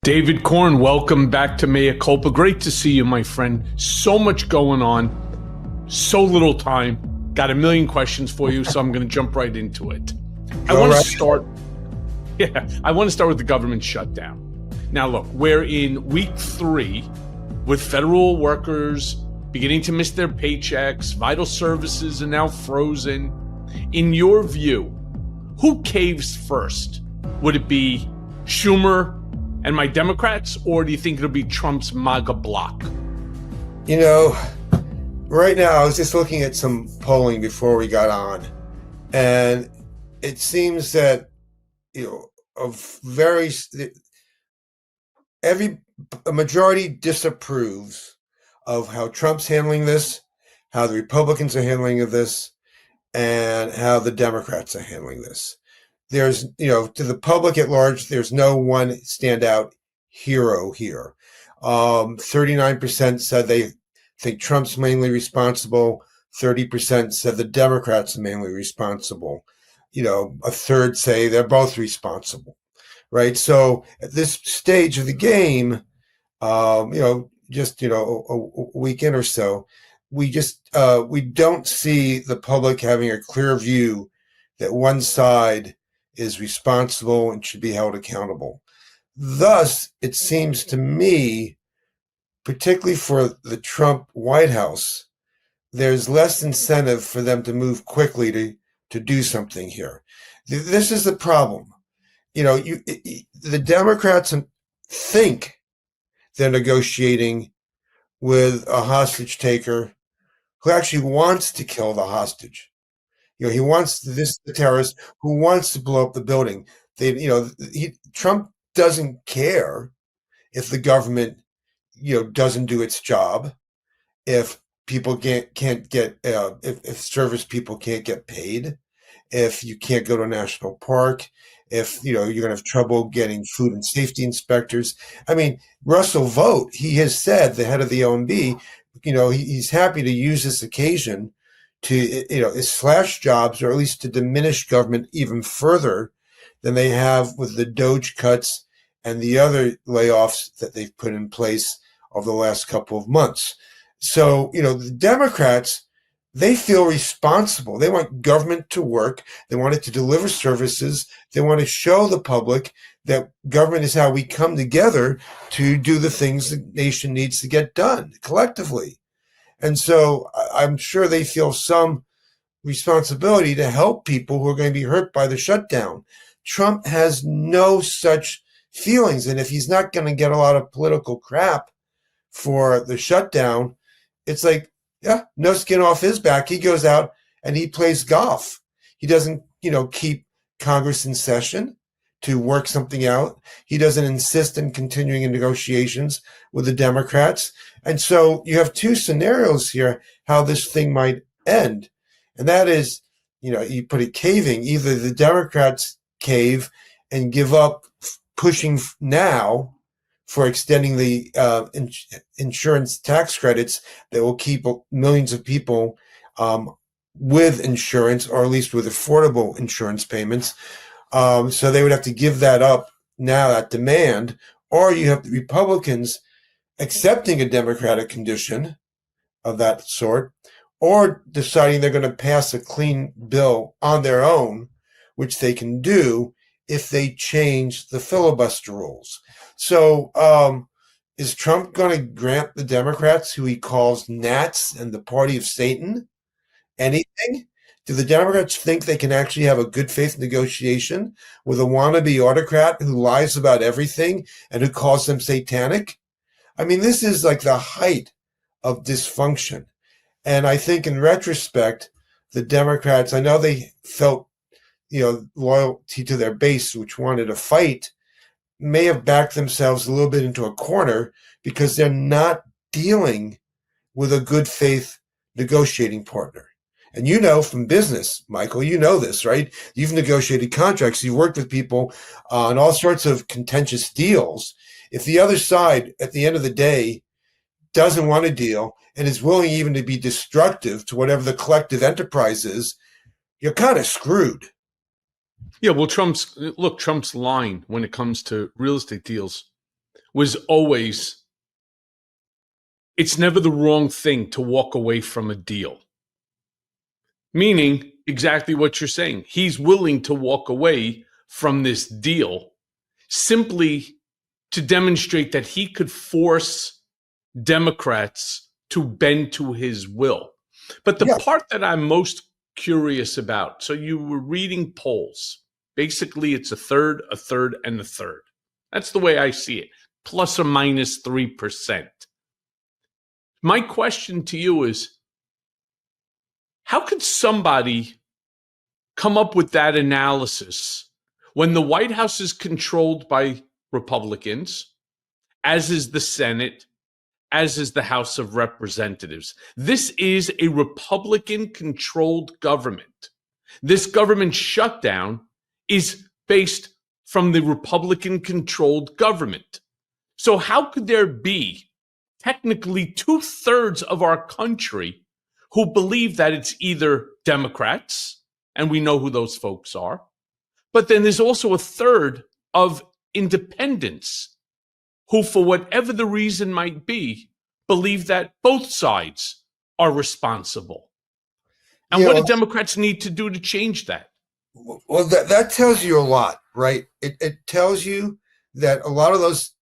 David Korn, welcome back to Mea Culpa. Great to see you, my friend. So much going on, so little time. Got a million questions for you, so I'm going to jump right into it. I want to start with the government shutdown. Now, look, we're in week 3 with federal workers beginning to miss their paychecks. Vital services are now frozen. In your view, who caves first? Would it be Schumer and my Democrats, or do you think it'll be Trump's MAGA bloc? You know, right now I was just looking at some polling before we got on, and it seems that a majority disapproves of how Trump's handling this, how the Republicans are handling this, and how the Democrats are handling this. There's, to the public at large, there's no one standout hero here. 39% said they think Trump's mainly responsible. 30% said the Democrats are mainly responsible. A third say they're both responsible, right? So at this stage of the game, just a weekend or so, we don't see the public having a clear view that one side is responsible and should be held accountable. Thus, it seems to me, particularly for the Trump White House, there's less incentive for them to move quickly to do something here. This is the problem. The Democrats think they're negotiating with a hostage taker who actually wants to kill the hostage. He wants the terrorist who wants to blow up the building. Trump doesn't care if the government, doesn't do its job, if people can't get, if service people can't get paid, if you can't go to a national park, if, you're going to have trouble getting food and safety inspectors. I mean, Russell Vought, he has said, the head of the OMB, he's happy to use this occasion to, slash jobs, or at least to diminish government even further than they have with the Doge cuts and the other layoffs that they've put in place over the last couple of months. So, the Democrats, they feel responsible. They want government to work. They want it to deliver services. They want to show the public that government is how we come together to do the things the nation needs to get done collectively. And so I'm sure they feel some responsibility to help people who are going to be hurt by the shutdown. Trump has no such feelings. And if he's not going to get a lot of political crap for the shutdown, it's like, no skin off his back. He goes out and he plays golf. He doesn't, keep Congress in session to work something out. He doesn't insist on continuing in negotiations with the Democrats. And so you have two scenarios here, how this thing might end. And that is, you put it caving. Either the Democrats cave and give up pushing now for extending the insurance tax credits that will keep millions of people with insurance, or at least with affordable insurance payments. So they would have to give that up now, that demand. Or you have the Republicans accepting a Democratic condition of that sort, or deciding they're going to pass a clean bill on their own, which they can do if they change the filibuster rules. So is Trump going to grant the Democrats, who he calls gnats and the party of Satan, anything? Do the Democrats think they can actually have a good faith negotiation with a wannabe autocrat who lies about everything and who calls them satanic? I mean, this is like the height of dysfunction. And I think in retrospect, the Democrats, I know they felt, loyalty to their base, which wanted a fight, may have backed themselves a little bit into a corner because they're not dealing with a good faith negotiating partner. And from business, Michael, this, right? You've negotiated contracts. You've worked with people on all sorts of contentious deals. If the other side, at the end of the day, doesn't want a deal and is willing even to be destructive to whatever the collective enterprise is, you're kind of screwed. Yeah, well, Trump's line when it comes to real estate deals was always, it's never the wrong thing to walk away from a deal. Meaning exactly what you're saying. He's willing to walk away from this deal simply to demonstrate that he could force Democrats to bend to his will. But the part that I'm most curious about, so you were reading polls. Basically, it's a third, and a third. That's the way I see it, plus or minus 3%. My question to you is, how could somebody come up with that analysis when the White House is controlled by Republicans, as is the Senate, as is the House of Representatives? This is a Republican-controlled government. This government shutdown is based from the Republican-controlled government. So how could there be technically 2/3 of our country who believe that it's either Democrats, and we know who those folks are, but then there's also a third of independents who, for whatever the reason might be, believe that both sides are responsible? And what do Democrats need to do to change that? Well, that tells you a lot, right? It tells you that a lot of those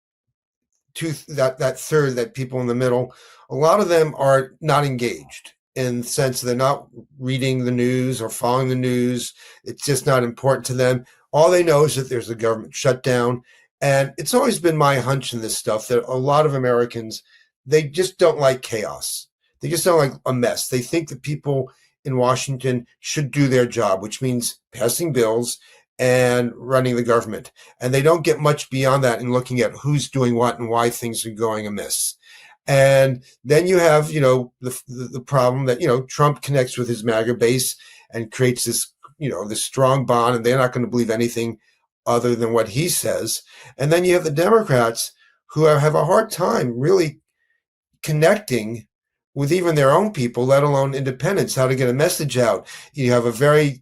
that third, that people in the middle, a lot of them are not engaged, in the sense they're not reading the news or following the news. It's just not important to them. All they know is that there's a government shutdown. And it's always been my hunch in this stuff that a lot of Americans, they just don't like chaos. They just don't like a mess. They think that people in Washington should do their job, which means passing bills and running the government. And they don't get much beyond that in looking at who's doing what and why things are going amiss. And then you have, the problem that, Trump connects with his MAGA base and creates this, this strong bond, and they're not going to believe anything other than what he says. And then you have the Democrats who have a hard time really connecting with even their own people, let alone independents, how to get a message out. You have a very,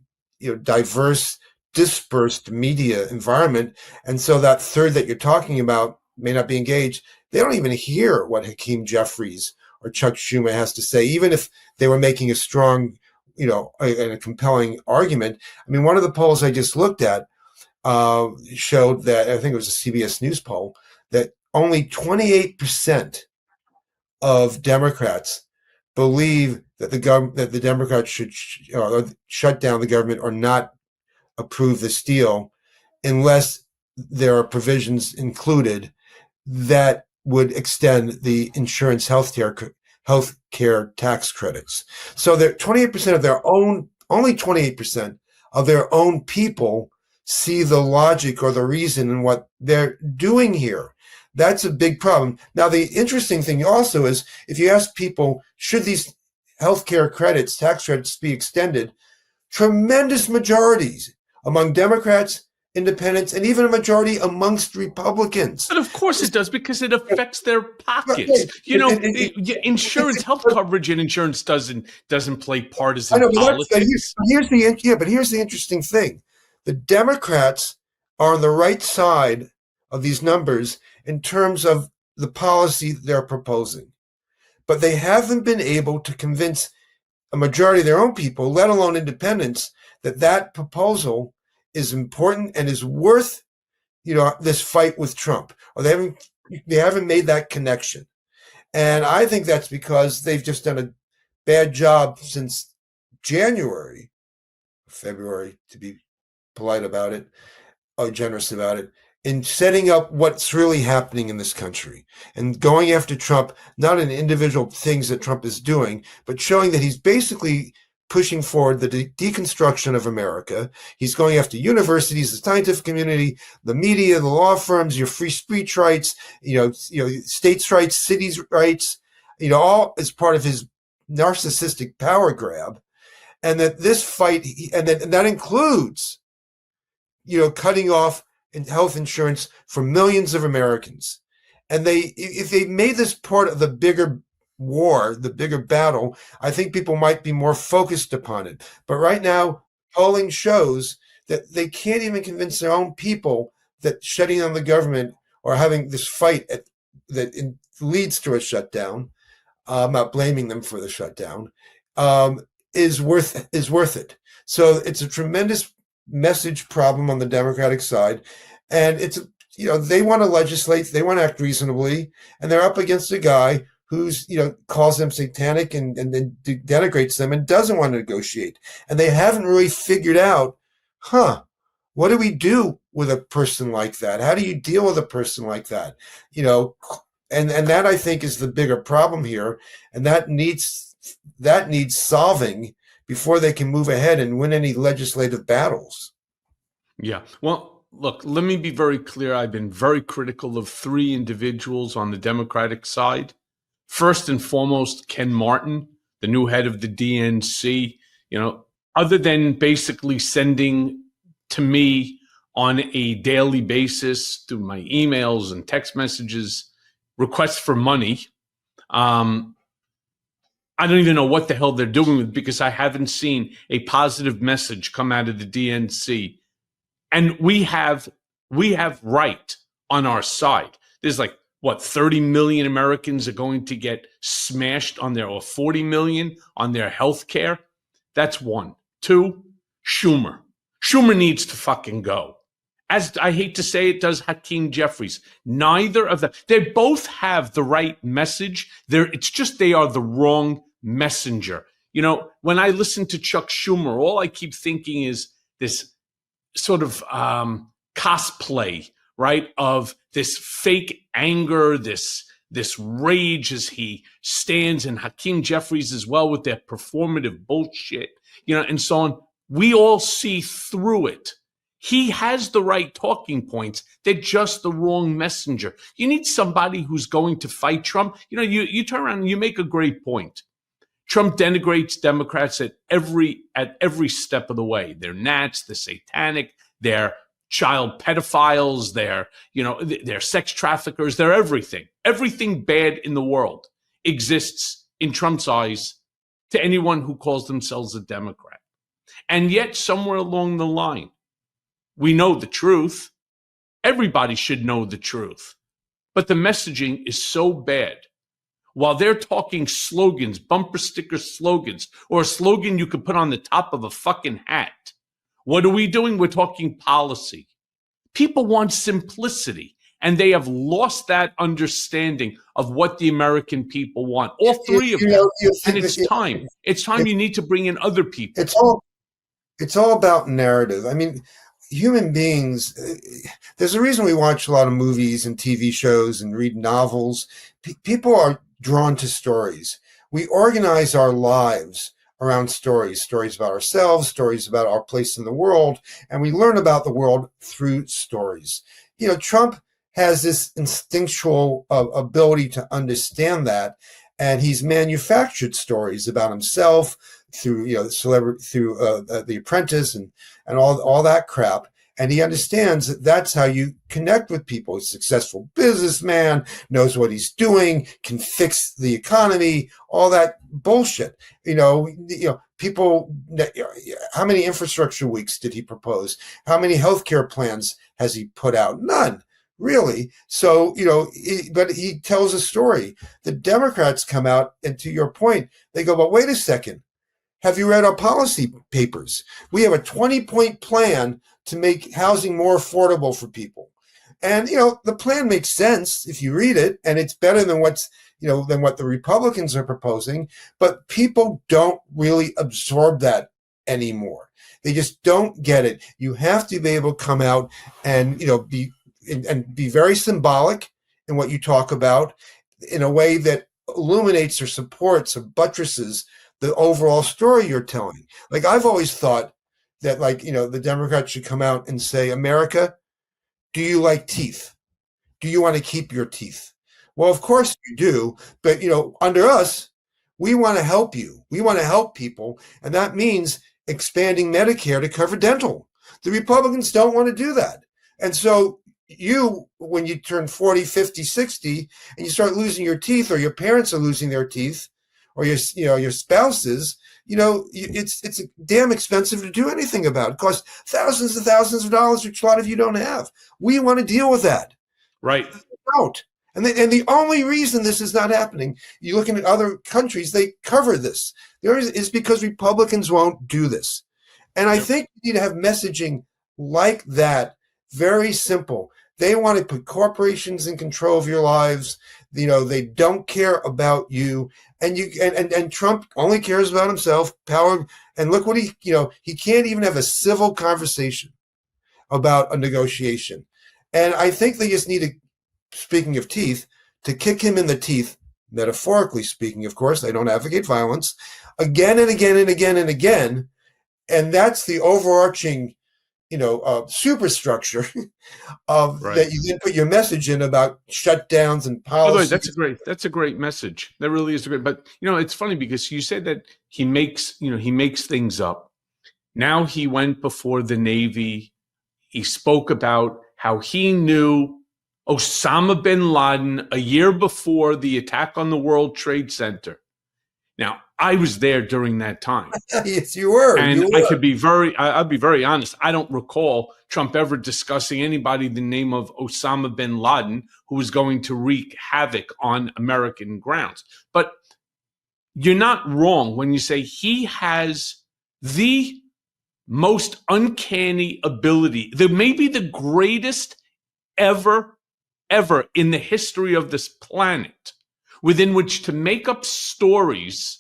diverse, dispersed media environment. And so that third that you're talking about may not be engaged. They don't even hear what Hakeem Jeffries or Chuck Schumer has to say, even if they were making a strong, a compelling argument. I mean, one of the polls I just looked at showed that, I think it was a CBS News poll, that only 28% of Democrats believe that the Democrats should shut down the government or not approve this deal unless there are provisions included that would extend the insurance healthcare tax credits. So that 28% of their own, only 28% of their own people see the logic or the reason in what they're doing here. That's a big problem. Now, the interesting thing also is, if you ask people, should these healthcare credits, tax credits, be extended, tremendous majorities among Democrats, independents, and even a majority amongst Republicans. But of course it does, because it affects their pockets. Insurance, health coverage and insurance doesn't play partisan politics. Here's the interesting thing. The Democrats are on the right side of these numbers in terms of the policy they're proposing. But they haven't been able to convince a majority of their own people, let alone independents, that proposal is important and is worth, this fight with Trump. Or they haven't made that connection. And I think that's because they've just done a bad job since February, to be polite about it, or generous about it, in setting up what's really happening in this country and going after Trump, not in individual things that Trump is doing, but showing that he's basically pushing forward the deconstruction of America. He's going after universities, the scientific community, the media, the law firms, your free speech rights, states' rights, cities' rights, all as part of his narcissistic power grab. And that this fight, and that includes, cutting off health insurance for millions of Americans. And if they made this part of the bigger war, the bigger battle, I think people might be more focused upon it. But right now, polling shows that they can't even convince their own people that shutting down the government or having this fight leads to a shutdown, I'm not blaming them for the shutdown, is worth it. So it's a tremendous message problem on the Democratic side, and it's, they want to legislate, they want to act reasonably, and they're up against a guy who's, calls them satanic and then denigrates them and doesn't want to negotiate. And they haven't really figured out, what do we do with a person like that? How do you deal with a person like that? And that, I think, is the bigger problem here, and that needs solving before they can move ahead and win any legislative battles. Yeah. Well, look, let me be very clear. I've been very critical of three individuals on the Democratic side. First and foremost, Ken Martin, the new head of the DNC. Other than basically sending to me on a daily basis through my emails and text messages requests for money, I don't even know what the hell they're doing with it, because I haven't seen a positive message come out of the DNC. And we have right on our side. There's 30 million Americans are going to get smashed on or 40 million on their health care. That's one. Two, Schumer. Schumer needs to fucking go. As I hate to say it, does Hakeem Jeffries. Neither of them. They both have the right message. It's just they are the wrong messenger. When I listen to Chuck Schumer, all I keep thinking is this sort of cosplay, right, of this fake anger, this rage as he stands, and Hakeem Jeffries as well with their performative bullshit, and so on. We all see through it. He has the right talking points. They're just the wrong messenger. You need somebody who's going to fight Trump. You turn around and you make a great point. Trump denigrates Democrats at every step of the way. They're Nats, they're satanic, they're child pedophiles, they're sex traffickers, they're everything. Everything bad in the world exists in Trump's eyes to anyone who calls themselves a Democrat. And yet, somewhere along the line, we know the truth. Everybody should know the truth. But the messaging is so bad. While they're talking slogans, bumper sticker slogans, or a slogan you could put on the top of a fucking hat, what are we doing? We're talking policy. People want simplicity, and they have lost that understanding of what the American people want. All three of them. And it's time. It's time you need to bring in other people. It's all about narrative. I mean, human beings, there's a reason we watch a lot of movies and TV shows and read novels. People are drawn to stories. We organize our lives around stories about ourselves, stories about our place in the world, and we learn about the world through stories. Trump has this instinctual ability to understand that, and he's manufactured stories about himself through The Apprentice and all that crap. And he understands that that's how you connect with people. He's a successful businessman, knows what he's doing, can fix the economy, all that bullshit. People, how many infrastructure weeks did he propose? How many healthcare plans has he put out? None, really. So, but he tells a story. The Democrats come out, and to your point, they go, but wait a second. Have you read our policy papers? We have a 20-point plan to make housing more affordable for people. And, the plan makes sense if you read it, and it's better than what the Republicans are proposing, but people don't really absorb that anymore. They just don't get it. You have to be able to come out and, be very symbolic in what you talk about in a way that illuminates or supports or buttresses the overall story you're telling. I've always thought that, the Democrats should come out and say, America, do you like teeth? Do you want to keep your teeth? Well, of course you do. But, under us, we want to help you. We want to help people. And that means expanding Medicare to cover dental. The Republicans don't want to do that. And so when you turn 40, 50, 60, and you start losing your teeth, or your parents are losing their teeth, or your spouses, it's damn expensive to do anything about. It costs thousands and thousands of dollars, which a lot of you don't have. We want to deal with that. Right. Don't. And the only reason this is not happening, you're looking at other countries, they cover this. There is because Republicans won't do this. And I Yep. think you need to have messaging like that, very simple. They want to put corporations in control of your lives. They don't care about you. And Trump only cares about himself, power. And look what he can't even have a civil conversation about a negotiation. And I think they just need to, speaking of teeth, to kick him in the teeth, metaphorically speaking, of course. They don't advocate violence, again and again and again and again. And that's the overarching, superstructure of Right. that you then put your message in about shutdowns and By the way, policy. that's a great message. That really is great. But it's funny because you said that he makes things up. Now he went before the Navy. He spoke about how he knew Osama bin Laden a year before the attack on the World Trade Center. Now, I was there during that time. Yes, you were. And I'll be very honest. I don't recall Trump ever discussing anybody the name of Osama bin Laden who was going to wreak havoc on American grounds. But you're not wrong when you say he has the most uncanny ability, maybe the greatest ever in the history of this planet, within which to make up stories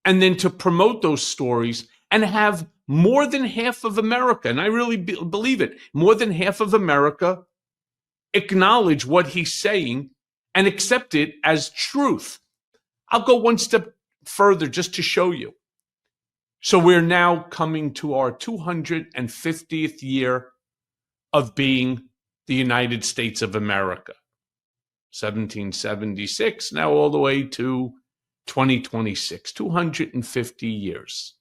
and then to promote those stories and have more than half of America, and I really believe it, more than half of America acknowledge what he's saying and accept it as truth. I'll go one step further just to show you. So we're now coming to our 250th year of being the United States of America. 1776, now all the way to 2026, 250 years.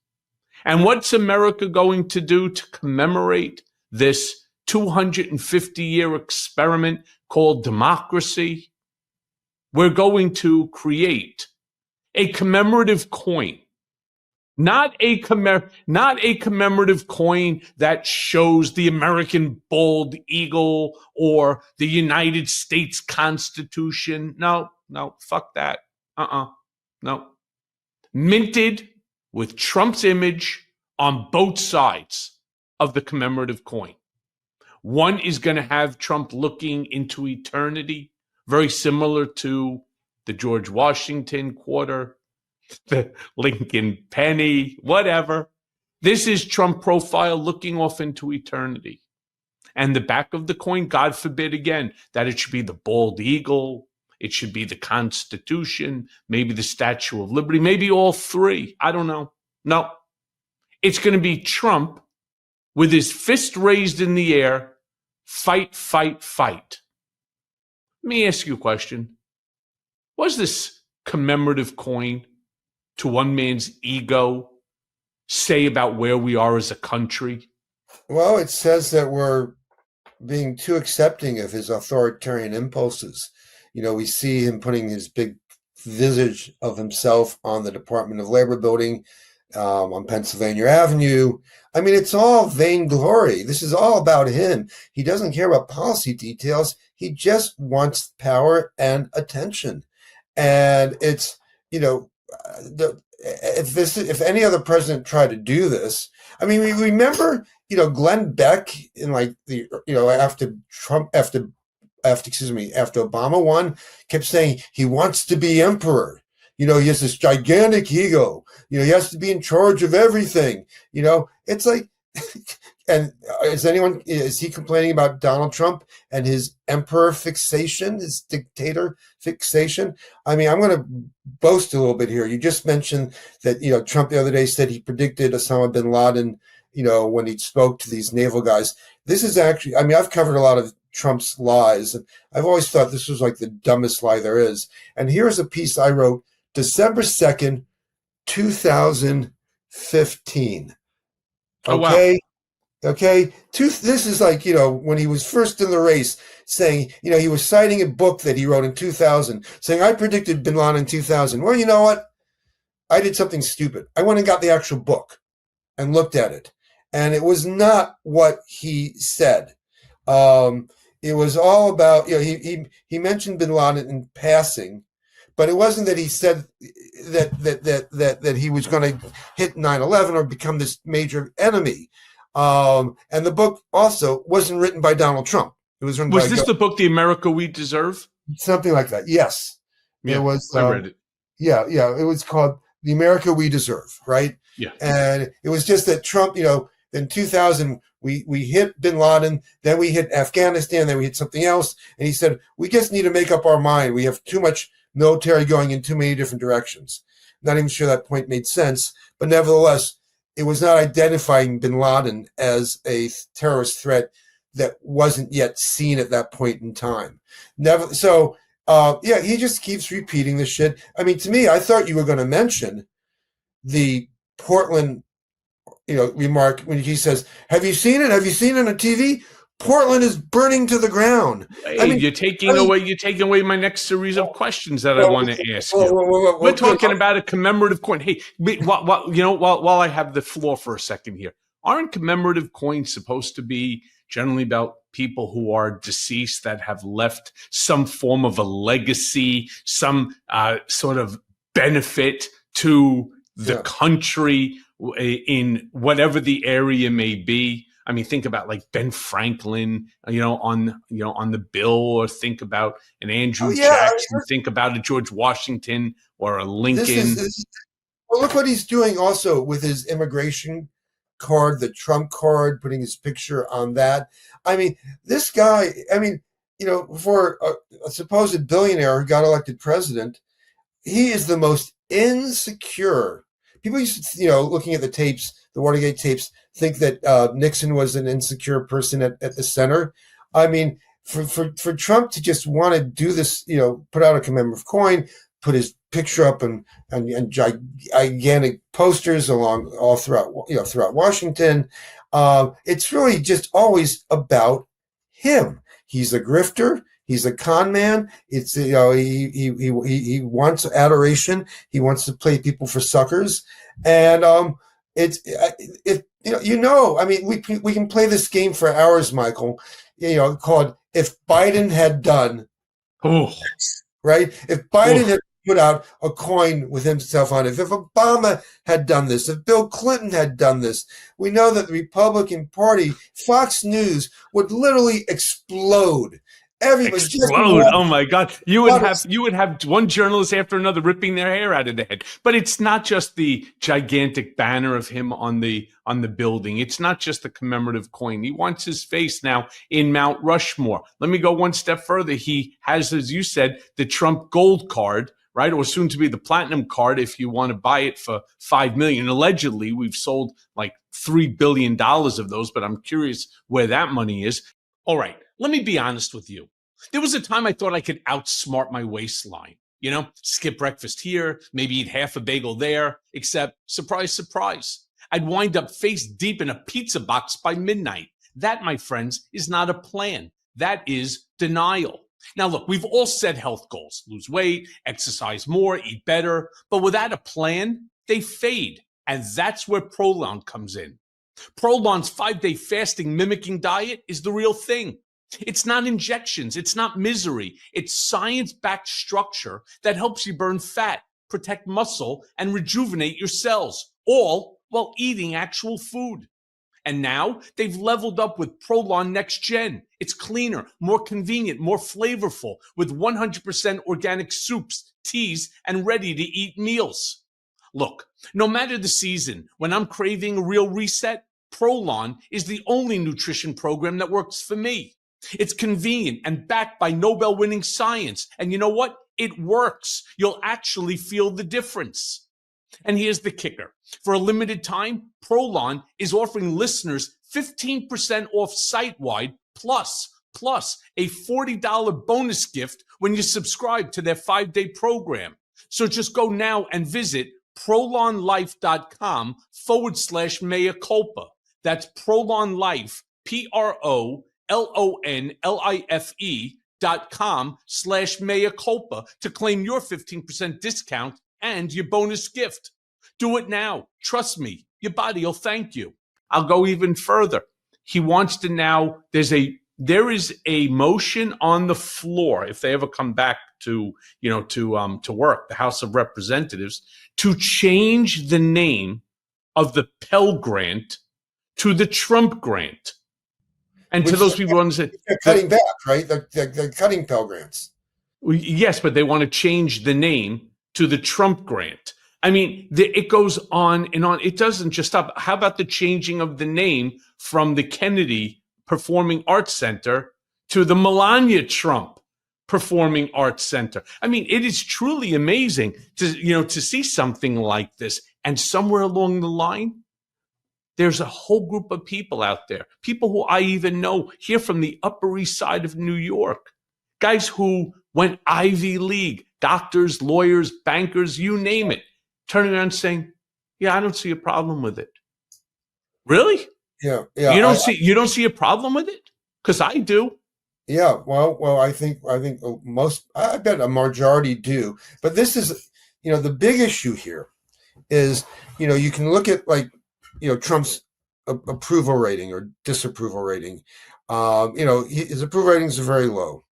And what's America going to do to commemorate this 250-year experiment called democracy? We're going to create a commemorative coin. Not a commemorative coin that shows the American bald eagle or the United States Constitution. No, fuck that. No. Minted with Trump's image on both sides of the commemorative coin. One is going to have Trump looking into eternity, very similar to the George Washington quarter, the Lincoln penny, whatever. This is Trump profile looking off into eternity. And the back of the coin, God forbid again, that it should be the bald eagle, it should be the Constitution, maybe the Statue of Liberty, maybe all three. I don't know. No. It's going to be Trump with his fist raised in the air, fight, fight, fight. Let me ask you a question. Was this commemorative coin to one man's ego say about where we are as a country? Well, it says that we're being too accepting of his authoritarian impulses. We see him putting his big visage of himself on the Department of Labor building on Pennsylvania Avenue. I mean, it's all vainglory. This is all about him. He doesn't care about policy details. He just wants power and attention. And it's, if any other president tried to do this, I mean, we remember, Glenn Beck in after Obama won, kept saying he wants to be emperor. He has this gigantic ego. He has to be in charge of everything. It's like, and is he complaining about Donald Trump and his emperor fixation, his dictator fixation? I mean, I'm going to boast a little bit here. You just mentioned that, Trump the other day said he predicted Osama bin Laden, when he spoke to these naval guys. This is actually, I mean, I've covered a lot of Trump's lies, and I've always thought this was like the dumbest lie there is. And here's a piece I wrote December 2nd, 2015. Okay. Oh, wow. Okay. This is like, when he was first in the race saying, he was citing a book that he wrote in 2000 saying, I predicted bin Laden in 2000. Well, you know what? I did something stupid. I went and got the actual book and looked at it. And it was not what he said. it was all about, he mentioned bin Laden in passing, but it wasn't that he said that he was going to hit 9/11 or become this major enemy. And the book also wasn't written by Donald Trump. It was written Was by this the book, The America We Deserve? something like that. Yes, it Yeah, was. I read it. Yeah, it was called The America We Deserve, right? Yeah. And it was just that Trump, in 2000, we hit bin Laden, then we hit Afghanistan, then we hit something else. And he said, we just need to make up our mind. We have too much military going in too many different directions. Not even sure that point made sense, but nevertheless, it was not identifying bin Laden as a terrorist threat that wasn't yet seen at that point in time. He just keeps repeating this shit. I mean, to me, I thought you were going to mention the Portland, remark when he says, "Have you seen it? Have you seen it on TV? Portland is burning to the ground." Hey, you're taking away my next series of questions that I want to ask you. We're talking about a commemorative coin. Hey, while I have the floor for a second here, aren't commemorative coins supposed to be generally about people who are deceased that have left some form of a legacy, some sort of benefit to the country in whatever the area may be? I mean, think about like Ben Franklin, on the bill, or think about an Andrew Jackson, think about a George Washington or a Lincoln. Well, look what he's doing also with his immigration card, the Trump card, putting his picture on that. I mean, this guy, for a supposed billionaire who got elected president, he is the most insecure. People used to, looking at the tapes, the Watergate tapes, think that Nixon was an insecure person at the center. I mean, for Trump to just want to do this, put out a commemorative coin, put his picture up and gigantic posters all throughout Washington. It's really just always about him. He's a grifter. He's a con man. It's he wants adoration. He wants to play people for suckers, and I mean, we can play this game for hours, Michael. Called "If Biden Had Done." Oh, right. If Biden had put out a coin with himself on it, if Obama had done this, if Bill Clinton had done this, we know that the Republican Party, Fox News, would literally explode. Explode! Oh my God! You would have one journalist after another ripping their hair out of their head. But it's not just the gigantic banner of him on the building. It's not just the commemorative coin. He wants his face now in Mount Rushmore. Let me go one step further. He has, as you said, the Trump gold card, right, or soon to be the platinum card if you want to buy it for $5 million. Allegedly, we've sold like $3 billion of those, but I'm curious where that money is. All right, let me be honest with you. There was a time I thought I could outsmart my waistline. Skip breakfast here, maybe eat half a bagel there, except, surprise, surprise, I'd wind up face deep in a pizza box by midnight. That, my friends, is not a plan. That is denial. Now, look, we've all set health goals: lose weight, exercise more, eat better. But without a plan, they fade. And that's where Prolon comes in. Prolon's 5-day fasting mimicking diet is the real thing. It's not injections. It's not misery. It's science-backed structure that helps you burn fat, protect muscle, and rejuvenate your cells, all while eating actual food. And now they've leveled up with Prolon Next Gen. It's cleaner, more convenient, more flavorful, with 100% organic soups, teas, and ready-to-eat meals. Look, no matter the season, when I'm craving a real reset, Prolon is the only nutrition program that works for me. It's convenient and backed by Nobel-winning science. And you know what? It works. You'll actually feel the difference. And here's the kicker. For a limited time, Prolon is offering listeners 15% off site-wide plus a $40 bonus gift when you subscribe to their 5-day program. So just go now and visit prolonlife.com/mea culpa. That's Prolon Life, PROLONLIFE.com/mea culpa to claim your 15% discount and your bonus gift. Do it now. Trust me, your body will thank you. I'll go even further. He wants to now, there's a there is a motion on the floor, if they ever come back to work, the House of Representatives, to change the name of the Pell Grant to the Trump Grant. And to those people who understand, they're cutting back, right? They're cutting Pell Grants. Yes, but they want to change the name to the Trump Grant. I mean, it goes on and on. It doesn't just stop. How about the changing of the name from the Kennedy Performing Arts Center to the Melania Trump Performing Arts Center? I mean, it is truly amazing to see something like this. And somewhere along the line, there's a whole group of people out there, people who I even know here from the Upper East Side of New York, guys who went Ivy League, doctors, lawyers, bankers, you name it, turning around saying, yeah, I don't see a problem with it. Really? Yeah. You don't see a problem with it? Because I do. Yeah. Well, I think most, I bet a majority do. But this is, the big issue here is, you can look at Trump's approval rating or disapproval rating. His approval ratings are very low.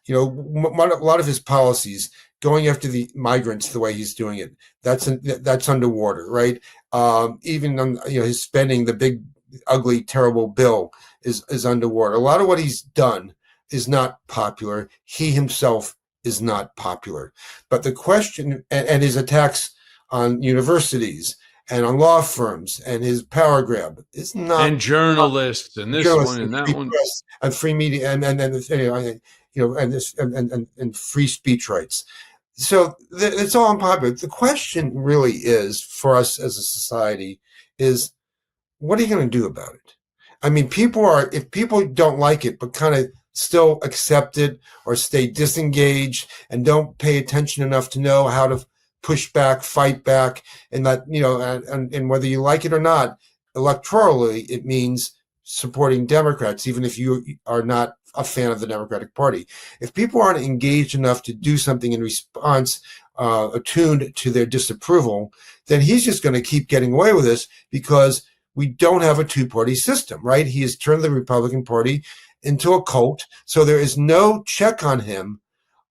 A lot of his policies going after the migrants the way he's doing it, that's underwater, right? Even on, his spending, the big, ugly, terrible bill is underwater. A lot of what he's done is not popular. He himself is not popular. But the question, and his attacks on universities and on law firms and his power grab is not, and journalists and this one and that one, and free media and free speech rights. So it's all unpopular. The question really is for us as a society is, what are you going to do about it? I mean, if people don't like it, but kind of still accept it or stay disengaged and don't pay attention enough to know how to push back, fight back, and that, and whether you like it or not, electorally, it means supporting Democrats, even if you are not a fan of the Democratic Party. If people aren't engaged enough to do something in response, attuned to their disapproval, then he's just going to keep getting away with this because we don't have a two-party system, right? He has turned the Republican Party into a cult, so there is no check on him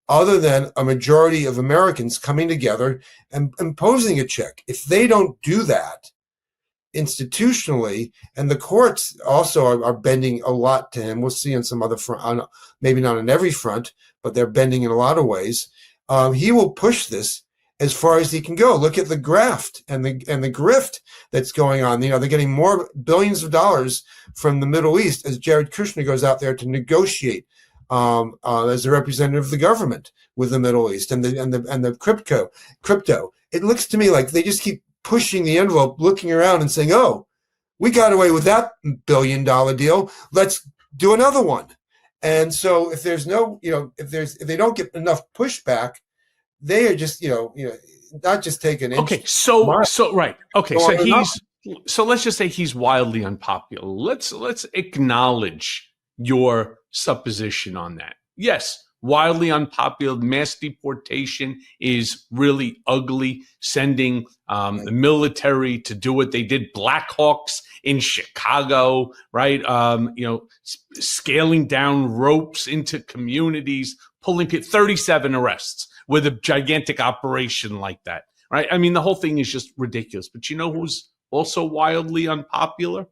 other than a majority of Americans coming together and imposing a check. If they don't do that institutionally, and the courts also are bending a lot to him, we'll see on some other front, maybe not on every front, but they're bending in a lot of ways. He will push this as far as he can go. Look at the graft and the grift that's going on. They're getting more billions of dollars from the Middle East as Jared Kushner goes out there to negotiate as a representative of the government with the Middle East and the crypto. It looks to me like they just keep pushing the envelope, looking around and saying, "Oh, we got away with that $1 billion deal. Let's do another one." And so if there's no, if they don't get enough pushback, they are just, not just taking an inch. Okay, right. Okay, so let's just say he's wildly unpopular. Let's acknowledge your supposition on that. Yes, wildly unpopular. Mass deportation is really ugly. Sending the military to do what they did, Blackhawks in Chicago, right? Scaling down ropes into communities, pulling people, 37 arrests with a gigantic operation like that, right? I mean, the whole thing is just ridiculous. But you know who's also wildly unpopular?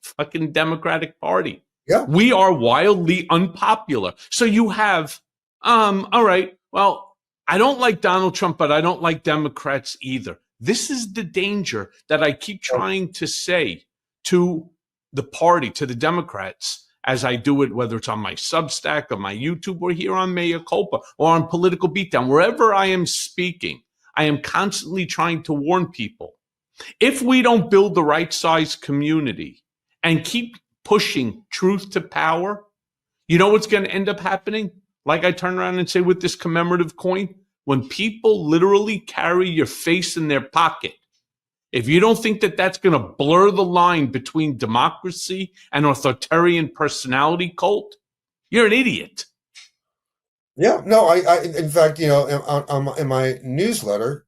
Fucking Democratic Party. Yeah. We are wildly unpopular. So you have, all right, well, I don't like Donald Trump, but I don't like Democrats either. This is the danger that I keep trying to say to the party, to the Democrats, as I do it, whether it's on my Substack or my YouTube or here on Mea Culpa or on Political Beatdown, wherever I am speaking, I am constantly trying to warn people. If we don't build the right size community and keep pushing truth to power, you know what's going to end up happening? Like I turn around and say with this commemorative coin, when people literally carry your face in their pocket, if you don't think that that's going to blur the line between democracy and authoritarian personality cult, you're an idiot. Yeah, no, I in fact, in my newsletter,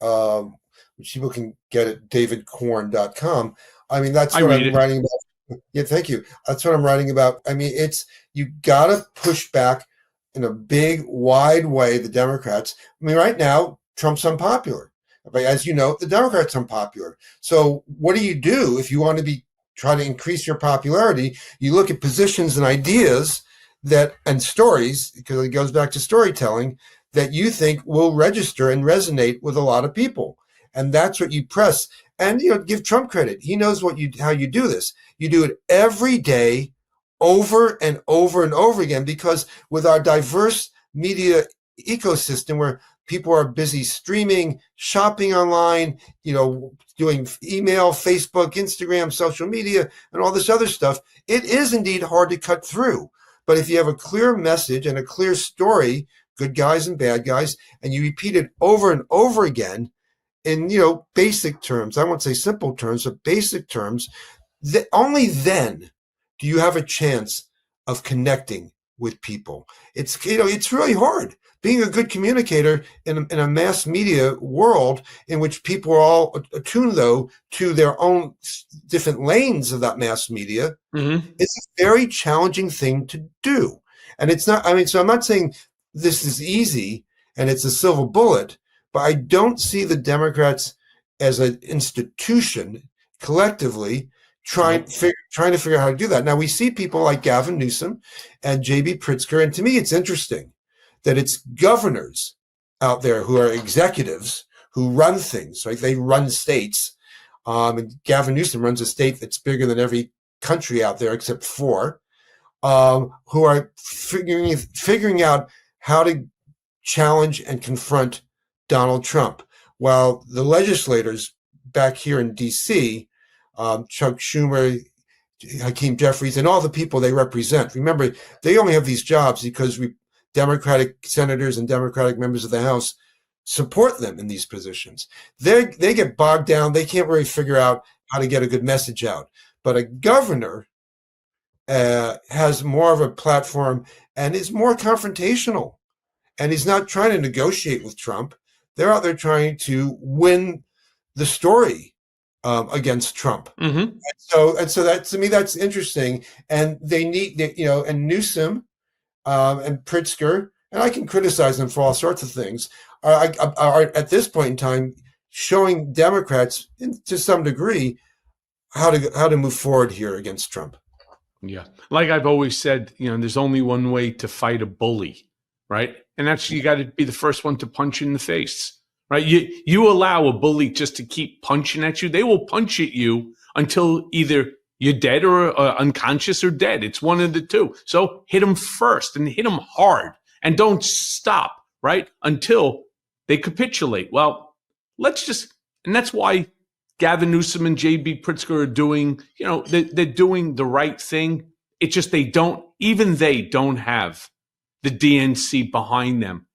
which people can get at davidcorn.com. I mean, that's what I'm writing about Yeah, thank you. That's what I'm writing about. I mean, you got to push back in a big, wide way, the Democrats. I mean, right now, Trump's unpopular. But as you know, the Democrats are unpopular. So what do you do if you want to try to increase your popularity? You look at positions and ideas and stories, because it goes back to storytelling, that you think will register and resonate with a lot of people. And that's what you press. And give Trump credit. He knows how you do this. You do it every day, over and over and over again, because with our diverse media ecosystem where people are busy streaming, shopping online, doing email, Facebook, Instagram, social media, and all this other stuff, it is indeed hard to cut through. But if you have a clear message and a clear story, good guys and bad guys, and you repeat it over and over again in, basic terms, I won't say simple terms, but basic terms, only then do you have a chance of connecting with people. It's really hard being a good communicator in a mass media world in which people are all attuned, though, to their own different lanes of that mass media. Mm-hmm. It's a very challenging thing to do. And it's not, so I'm not saying this is easy and it's a silver bullet, but I don't see the Democrats as an institution collectively trying to figure out how to do that. Now, we see people like Gavin Newsom and J.B. Pritzker, and to me, it's interesting that it's governors out there who are executives who run things, right? They run states. And Gavin Newsom runs a state that's bigger than every country out there except 4, who are figuring out how to challenge and confront Donald Trump, while the legislators back here in D.C., Chuck Schumer, Hakeem Jeffries, and all the people they represent. Remember, they only have these jobs because Democratic senators and Democratic members of the House support them in these positions. They get bogged down. They can't really figure out how to get a good message out. But a governor has more of a platform and is more confrontational. And he's not trying to negotiate with Trump. They're out there trying to win the story against Trump. Mm-hmm. And so that, to me, that's interesting. And they need, and Newsom and Pritzker, and I can criticize them for all sorts of things, are at this point in time showing Democrats, to some degree, how to move forward here against Trump. Yeah. Like I've always said, there's only one way to fight a bully, right? And that's, you got to be the first one to punch in the face. Right, you allow a bully just to keep punching at you. They will punch at you until either you're dead or unconscious or dead. It's one of the two. So hit them first and hit them hard, and don't stop. Right, until they capitulate. Well, and that's why Gavin Newsom and J.B. Pritzker are doing. They're doing the right thing. It's just they don't have the DNC behind them,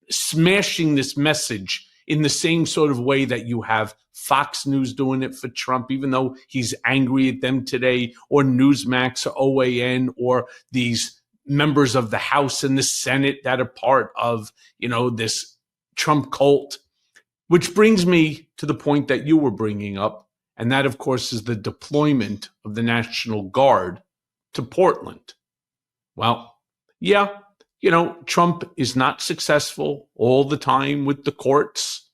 smashing this message in the same sort of way that you have Fox News doing it for Trump, even though he's angry at them today, or Newsmax or OAN, or these members of the House and the Senate that are part of, this Trump cult. Which brings me to the point that you were bringing up, and that, of course, is the deployment of the National Guard to Portland. Well, yeah, Trump is not successful all the time with the courts.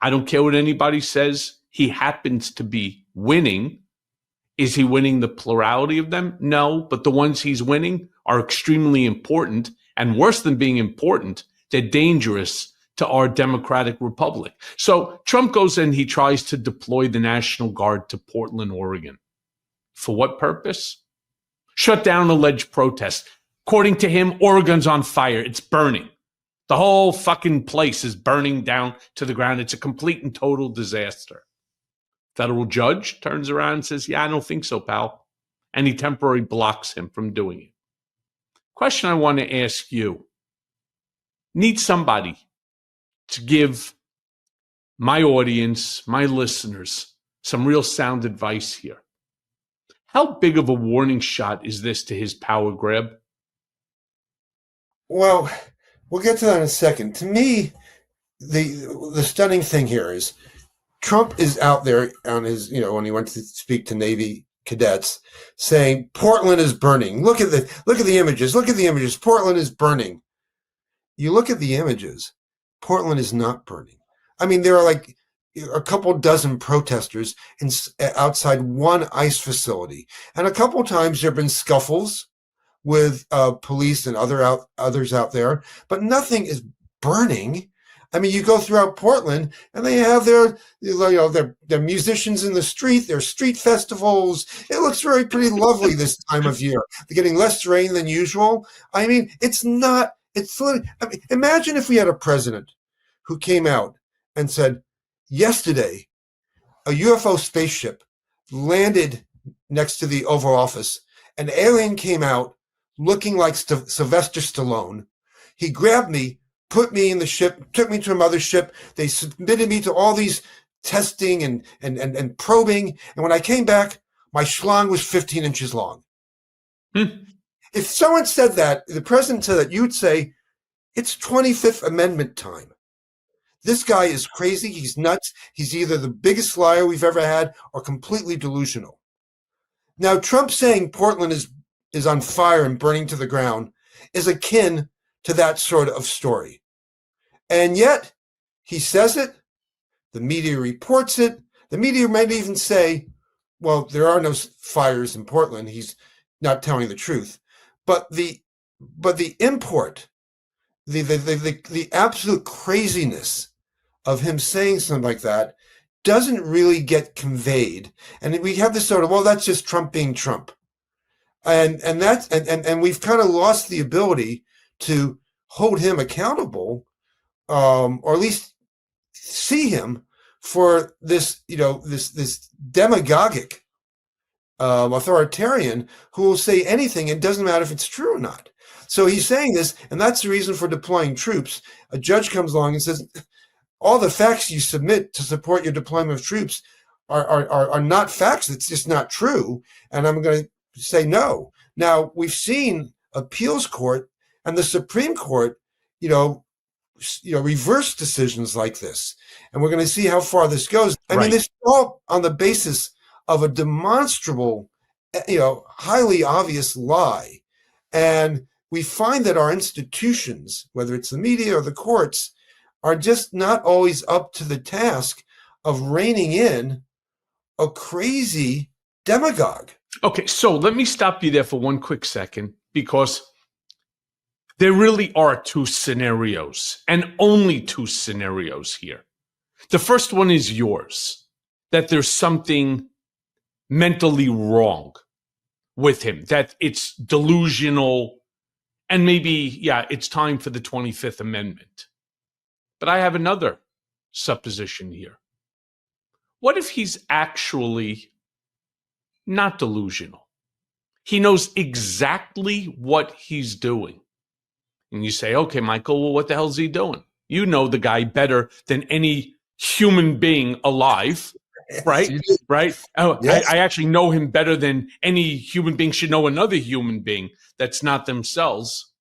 I don't care what anybody says. He happens to be winning. Is he winning the plurality of them? No, but the ones he's winning are extremely important. And worse than being important, they're dangerous to our democratic republic. So Trump goes in, he tries to deploy the National Guard to Portland, Oregon. For what purpose? Shut down alleged protests. According to him, Oregon's on fire. It's burning. The whole fucking place is burning down to the ground. It's a complete and total disaster. Federal judge turns around and says, yeah, I don't think so, pal. And he temporarily blocks him from doing it. Question I want to ask you. Need somebody to give my audience, my listeners, some real sound advice here. How big of a warning shot is this to his power grab? Well, we'll get to that in a second. To me, the stunning thing here is Trump is out there on his, when he went to speak to Navy cadets saying Portland is burning. Look at the images. Look at the images. Portland is burning. You look at the images. Portland is not burning. I mean, there are like a couple dozen protesters outside one ICE facility, and a couple times there have been scuffles with police and others out there, but nothing is burning. I mean, you go throughout Portland, and they have their musicians in the street, their street festivals. It looks pretty lovely this time of year. They're getting less rain than usual. I mean, it's not. It's. I mean, imagine if we had a president who came out and said, yesterday, a UFO spaceship landed next to the Oval Office. An alien came out looking like Sylvester Stallone. He grabbed me, put me in the ship, took me to a mothership. They submitted me to all these testing and probing. And when I came back, my schlong was 15 inches long. If someone said that, the president said that, you'd say, it's 25th Amendment time. This guy is crazy. He's nuts. He's either the biggest liar we've ever had or completely delusional. Now, Trump saying Portland is on fire and burning to the ground is akin to that sort of story. And yet, he says it, the media reports it, the media might even say, well, there are no fires in Portland, he's not telling the truth. But the import, the absolute craziness of him saying something like that doesn't really get conveyed. And we have this sort of, well, that's just Trump being Trump. And we've kind of lost the ability to hold him accountable, or at least see him for this, this demagogic authoritarian who will say anything. It doesn't matter if it's true or not. So he's saying this, and that's the reason for deploying troops. A judge comes along and says, all the facts you submit to support your deployment of troops are not facts. It's just not true. And I'm going to say no. Now, we've seen appeals court and the Supreme Court, reverse decisions like this. And we're going to see how far this goes. I mean, this is all on the basis of a demonstrable, highly obvious lie. And we find that our institutions, whether it's the media or the courts, are just not always up to the task of reining in a crazy demagogue. Okay, so let me stop you there for one quick second, because there really are two scenarios, and only two scenarios here. The first one is yours, that there's something mentally wrong with him, that it's delusional, and maybe, it's time for the 25th Amendment. But I have another supposition here. What if he's actually not delusional? He knows exactly what he's doing. And you say, okay, Michael, well, what the hell is he doing? You know the guy better than any human being alive, right? Right? Oh, yes. I actually know him better than any human being should know another human being that's not themselves.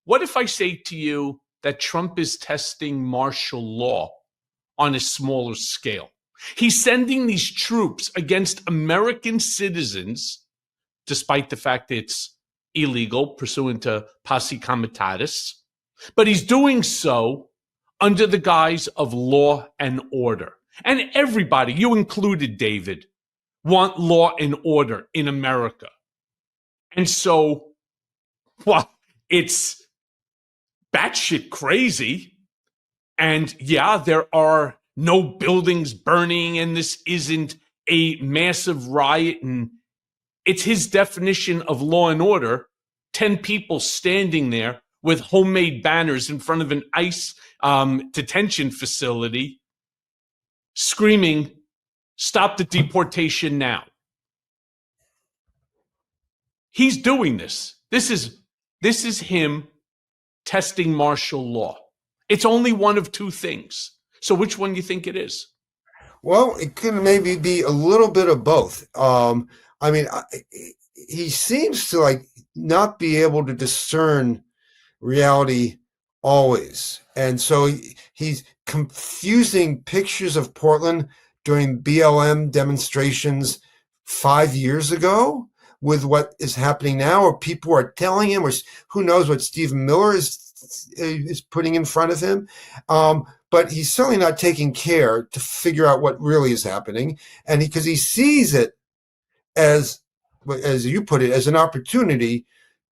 What if I say to you that Trump is testing martial law on a smaller scale? He's sending these troops against American citizens, despite the fact it's illegal pursuant to posse comitatus, but he's doing so under the guise of law and order. And everybody, you included, David, want law and order in America. And so, well, it's batshit crazy. And there are no buildings burning, and this isn't a massive riot. And it's his definition of law and order. 10 people standing there with homemade banners in front of an ICE detention facility screaming, "Stop the deportation now." He's doing this. This is him testing martial law. It's only one of two things. So which one do you think it is? Well, it could maybe be a little bit of both. He seems to not be able to discern reality always. And so he's confusing pictures of Portland during BLM demonstrations, 5 years ago with what is happening now, or people are telling him, or who knows what Stephen Miller is putting in front of him. But he's certainly not taking care to figure out what really is happening. And because he sees it as you put it, as an opportunity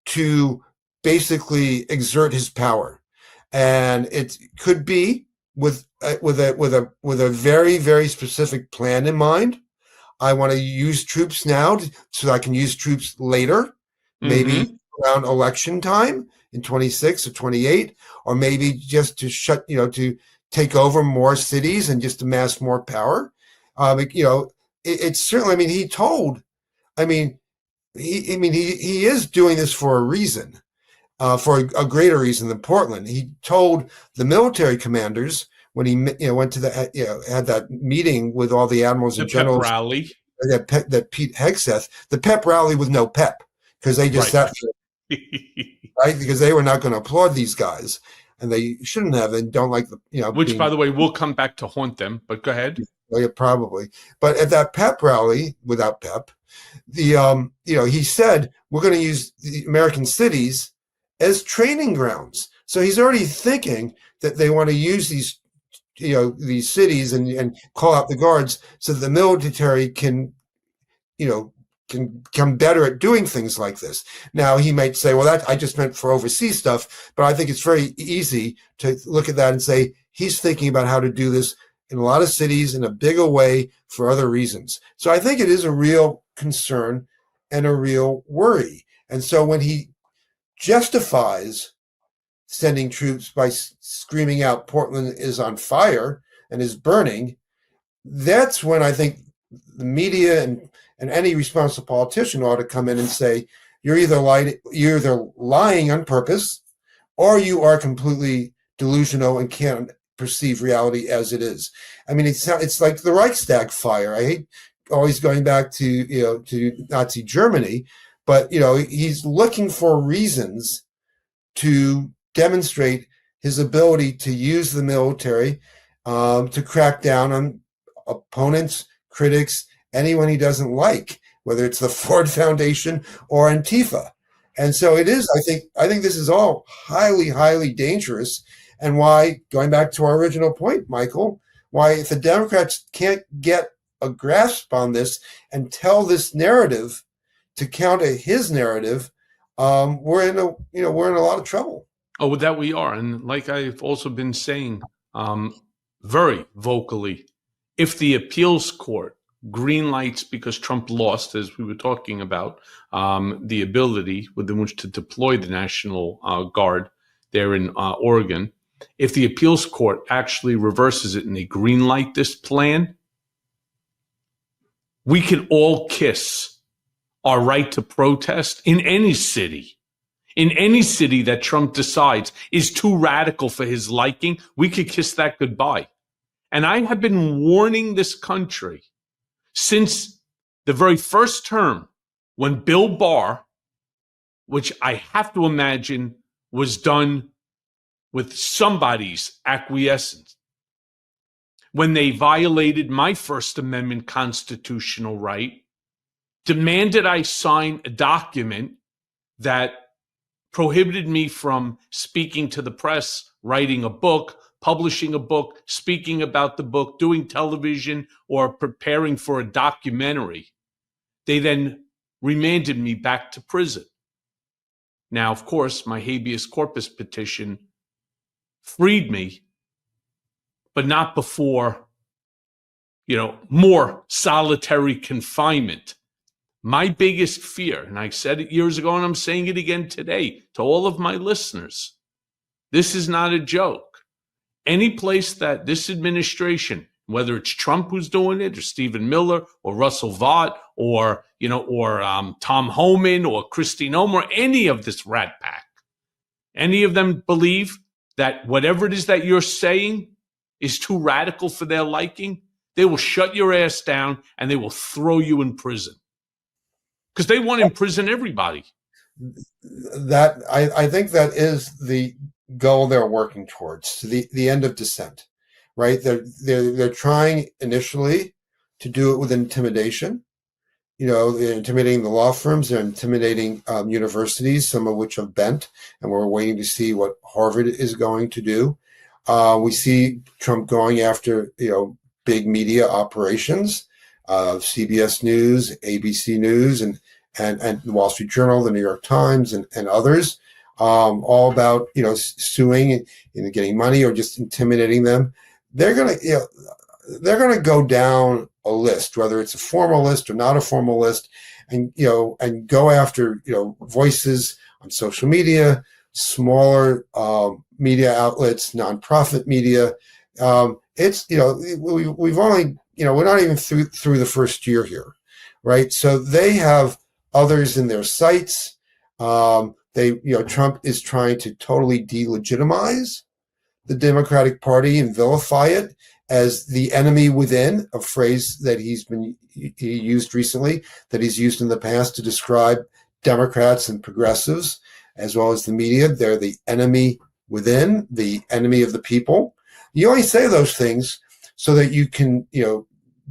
to basically exert his power. And it could be with a very, very specific plan in mind. I want to use troops now so I can use troops later, maybe around election time in 26 or 28, or maybe just to to take over more cities and just amass more power. It's certainly, I mean, he is doing this for a reason, for a greater reason than Portland. He told the military commanders when he went to had that meeting with all the admirals and generals. Pep rally. That Pete Hegseth, the pep rally with no pep, because they just sat there, right? Because they were not going to applaud these guys, and they shouldn't have. They don't like which, by the way, will come back to haunt them. But go ahead. Yeah, probably. But at that pep rally without pep, he said we're going to use the American cities as training grounds. So he's already thinking that they want to use these cities and call out the guards so that the military can become better at doing things like this. Now, he might say, well, that I just meant for overseas stuff, but I think it's very easy to look at that and say he's thinking about how to do this in a lot of cities in a bigger way for other reasons. So I think it is a real concern and a real worry. And so when he justifies sending troops by screaming out Portland is on fire and is burning, that's when I think the media and any responsible politician ought to come in and say, you're either lying on purpose, or you are completely delusional and can't perceive reality as it is. I mean, it's like the Reichstag fire. I hate always going back to Nazi Germany, but he's looking for reasons to demonstrate his ability to use the military to crack down on opponents, critics, anyone he doesn't like, whether it's the Ford Foundation or Antifa. And so it is, I think this is all highly, highly dangerous. And why, going back to our original point, Michael, why if the Democrats can't get a grasp on this and tell this narrative to counter his narrative, we're in a lot of trouble. Oh, that we are. And like I've also been saying very vocally, if the appeals court green lights, because Trump lost, as we were talking about, the ability within which to deploy the National Guard there in Oregon, if the appeals court actually reverses it and they green light this plan, we can all kiss our right to protest in any city. In any city that Trump decides is too radical for his liking, we could kiss that goodbye. And I have been warning this country since the very first term when Bill Barr, which I have to imagine was done with somebody's acquiescence, when they violated my First Amendment constitutional right, demanded I sign a document that prohibited me from speaking to the press, writing a book, publishing a book, speaking about the book, doing television, or preparing for a documentary. They then remanded me back to prison. Now, of course, my habeas corpus petition freed me, but not before, more solitary confinement. My biggest fear, and I said it years ago and I'm saying it again today to all of my listeners, this is not a joke. Any place that this administration, whether it's Trump who's doing it, or Stephen Miller, or Russell Vought, or Tom Homan, or Kristi Noem, or any of this rat pack, any of them believe that whatever it is that you're saying is too radical for their liking, they will shut your ass down and they will throw you in prison. Because they want to imprison everybody. That I think that is the goal they're working towards, to the end of dissent, right? They're trying initially to do it with intimidation, They're intimidating the law firms. They're intimidating universities, some of which have bent, and we're waiting to see what Harvard is going to do. We see Trump going after, big media operations, CBS News, ABC News, and the Wall Street Journal, the New York Times, and others, all about, suing and getting money or just intimidating them. They're going to go down a list, whether it's a formal list or not a formal list, and go after voices on social media, smaller media outlets, nonprofit media. We've only we're not even through the first year here, right? So they have others in their sights. Trump is trying to totally delegitimize the Democratic Party and vilify it as the enemy within, a phrase that he used recently, that he's used in the past to describe Democrats and progressives, as well as the media. They're the enemy within, the enemy of the people. You only say those things so that you can,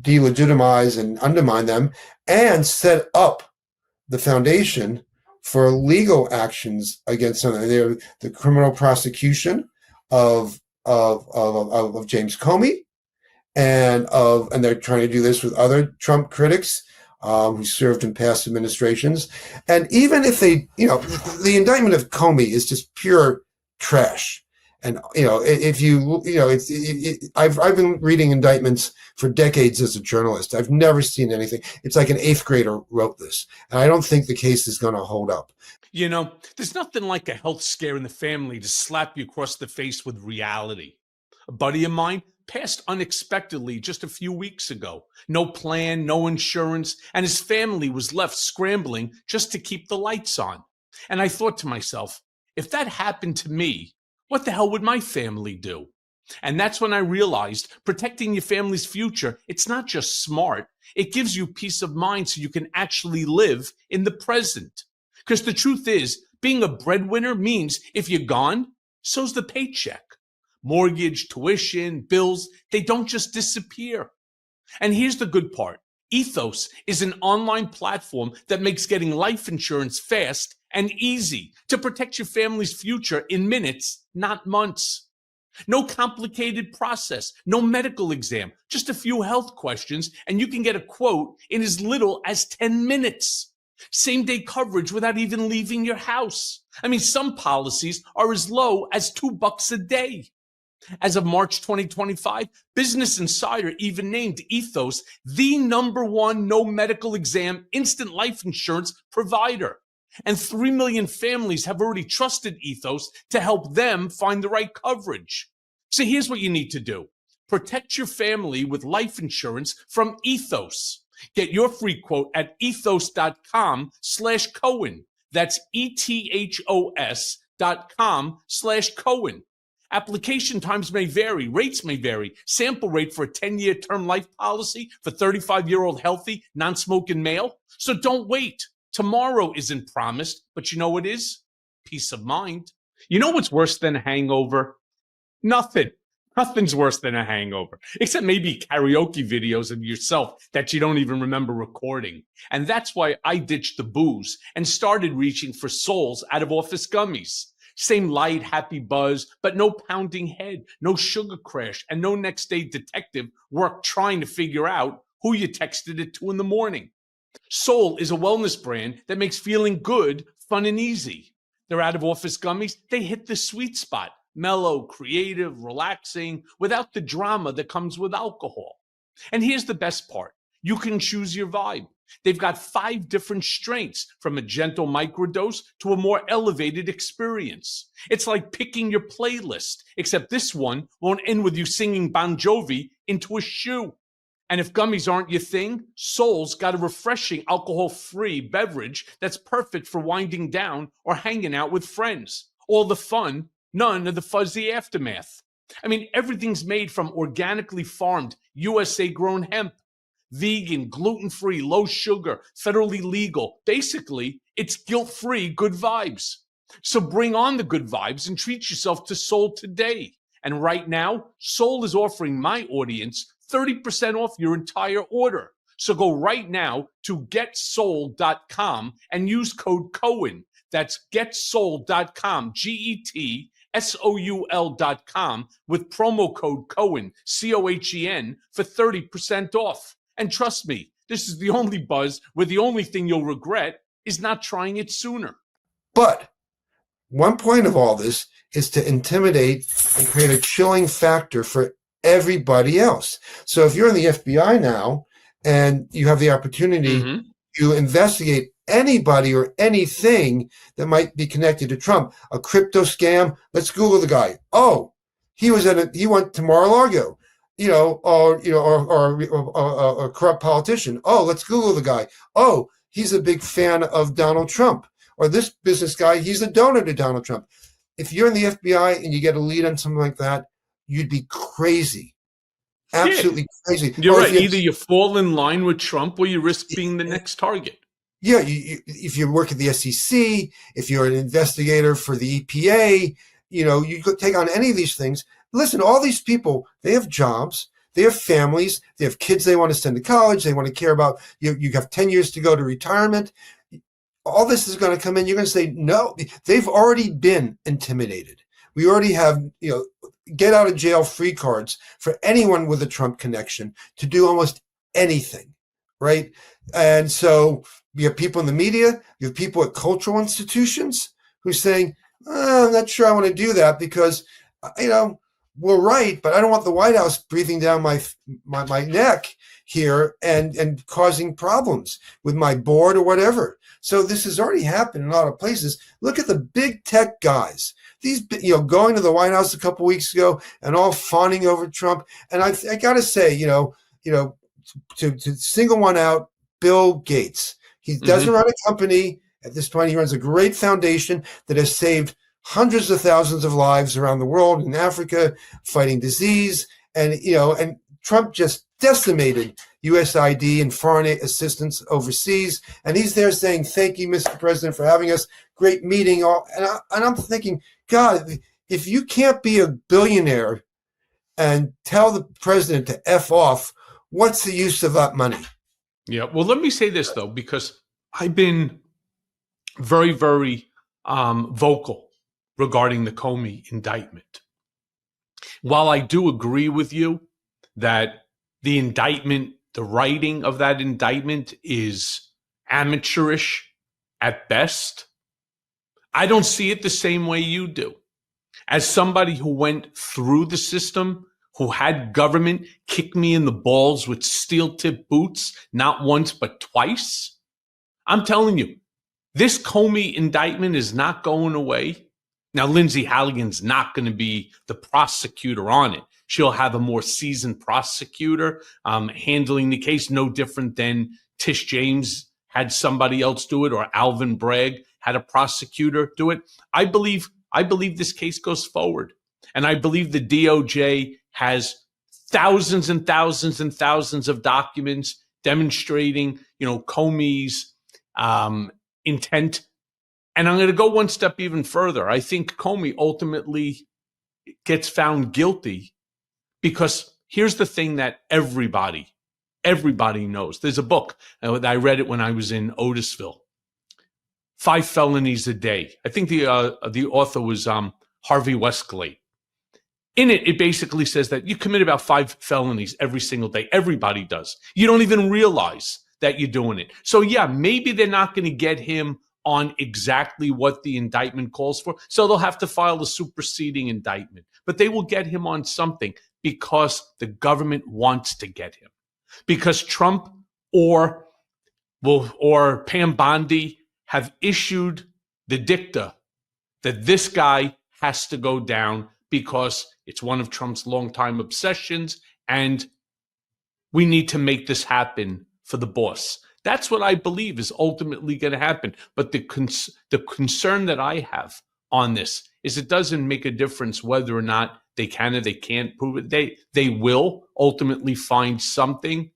delegitimize and undermine them and set up the foundation for legal actions against them. They're the criminal prosecution of James Comey, and they're trying to do this with other Trump critics who served in past administrations. And even if they, the indictment of Comey is just pure trash. And I've been reading indictments for decades as a journalist. I've never seen anything. It's like an 8th grader wrote this, and I don't think the case is going to hold up. There's nothing like a health scare in the family to slap you across the face with reality. A buddy of mine passed unexpectedly just a few weeks ago. No plan, no insurance, and his family was left scrambling just to keep the lights on. And I thought to myself, if that happened to me, what the hell would my family do? And that's when I realized protecting your family's future, it's not just smart, it gives you peace of mind so you can actually live in the present. Because the truth is, being a breadwinner means if you're gone, so's the paycheck. Mortgage, tuition, bills, they don't just disappear. And here's the good part. Ethos is an online platform that makes getting life insurance fast and easy to protect your family's future in minutes, not months. No complicated process, no medical exam, just a few health questions, and you can get a quote in as little as 10 minutes. Same-day coverage without even leaving your house. Some policies are as low as $2 a day. As of March 2025, Business Insider even named Ethos the #1 no medical exam instant life insurance provider. And 3 million families have already trusted Ethos to help them find the right coverage. So here's what you need to do. Protect your family with life insurance from Ethos. Get your free quote at ethos.com/Cohen. That's ethos.com/Cohen. Application times may vary, rates may vary. Sample rate for a 10-year term life policy for 35-year-old healthy, non-smoking male. So don't wait. Tomorrow isn't promised, but you know what is? Peace of mind. You know what's worse than a hangover? Nothing. Nothing's worse than a hangover, except maybe karaoke videos of yourself that you don't even remember recording. And that's why I ditched the booze and started reaching for Soul's out of office gummies. Same light, happy buzz, but no pounding head, no sugar crash, and no next day detective work trying to figure out who you texted it to in the morning. Soul is a wellness brand that makes feeling good fun and easy. Their out of office gummies, they hit the sweet spot. Mellow, creative, relaxing, without the drama that comes with alcohol. And here's the best part. You can choose your vibe. They've got 5 different strengths, from a gentle microdose to a more elevated experience. It's like picking your playlist, except this one won't end with you singing Bon Jovi into a shoe. And if gummies aren't your thing, Soul's got a refreshing alcohol-free beverage that's perfect for winding down or hanging out with friends. All the fun, none of the fuzzy aftermath. Everything's made from organically farmed, USA-grown hemp. Vegan, gluten-free, low sugar, federally legal. Basically, it's guilt-free good vibes. So bring on the good vibes and treat yourself to Soul today. And right now, Soul is offering my audience 30% off your entire order. So go right now to getsold.com and use code Cohen. That's getsold.com, GETSOUL.com, with promo code Cohen, COHEN, for 30% off. And trust me, this is the only buzz where the only thing you'll regret is not trying it sooner. But one point of all this is to intimidate and create a chilling factor for everybody else. So if you're in the FBI now and you have the opportunity to investigate anybody or anything that might be connected to Trump, a crypto scam, let's Google the guy. Oh, he went to Mar-a-Lago, or a corrupt politician. Oh, let's Google the guy. Oh, he's a big fan of Donald Trump. Or this business guy, he's a donor to Donald Trump. If you're in the FBI and you get a lead on something like that, you'd be crazy. Absolutely crazy. You're right. Either you fall in line with Trump or you risk being the next target. Yeah, if you work at the SEC, if you're an investigator for the EPA, you could take on any of these things. Listen, all these people, they have jobs, they have families, they have kids they want to send to college, they want to care about. You have 10 years to go to retirement. All this is going to come in. You're going to say, no, they've already been intimidated. We already have, get out of jail free cards for anyone with a Trump connection to do almost anything, right? And so you have people in the media, you have people at cultural institutions who's saying, I'm not sure I want to do that because, we're right, but I don't want the White House breathing down my neck here and causing problems with my board or whatever. So this has already happened in a lot of places. Look at the big tech guys. These, going to the White House a couple weeks ago and all fawning over Trump. And I got to say, to single one out, Bill Gates. He doesn't run a company at this point. He runs a great foundation that has saved hundreds of thousands of lives around the world, in Africa, fighting disease. And, and Trump just decimated USAID and foreign assistance overseas. And he's there saying, thank you, Mr. President, for having us. Great meeting. And I'm thinking, God, if you can't be a billionaire and tell the president to F off, what's the use of that money? Yeah. Well, let me say this, though, because I've been very, very vocal regarding the Comey indictment. While I do agree with you that the indictment, the writing of that indictment is amateurish at best, I don't see it the same way you do. As somebody who went through the system, who had government kick me in the balls with steel-tipped boots, not once but twice, I'm telling you, this Comey indictment is not going away. Now, Lindsay Halligan's not going to be the prosecutor on it. She'll have a more seasoned prosecutor handling the case, no different than Tish James had somebody else do it, or Alvin Bragg had a prosecutor do it. I believe this case goes forward. And I believe the DOJ has thousands and thousands and thousands of documents demonstrating, Comey's intent. And I'm going to go one step even further. I think Comey ultimately gets found guilty because here's the thing that everybody knows. There's a book, I read it when I was in Otisville, 5 Felonies a Day. I think the author was Harvey Westgate. In it, it basically says that you commit about 5 felonies every single day. Everybody does. You don't even realize that you're doing it. So yeah, maybe they're not going to get him on exactly what the indictment calls for. So they'll have to file a superseding indictment. But they will get him on something because the government wants to get him. Because Trump or Pam Bondi have issued the dicta that this guy has to go down because it's one of Trump's longtime obsessions, and we need to make this happen for the boss. That's what I believe is ultimately going to happen. But the concern that I have on this is it doesn't make a difference whether or not they can or they can't prove it. They will ultimately find something.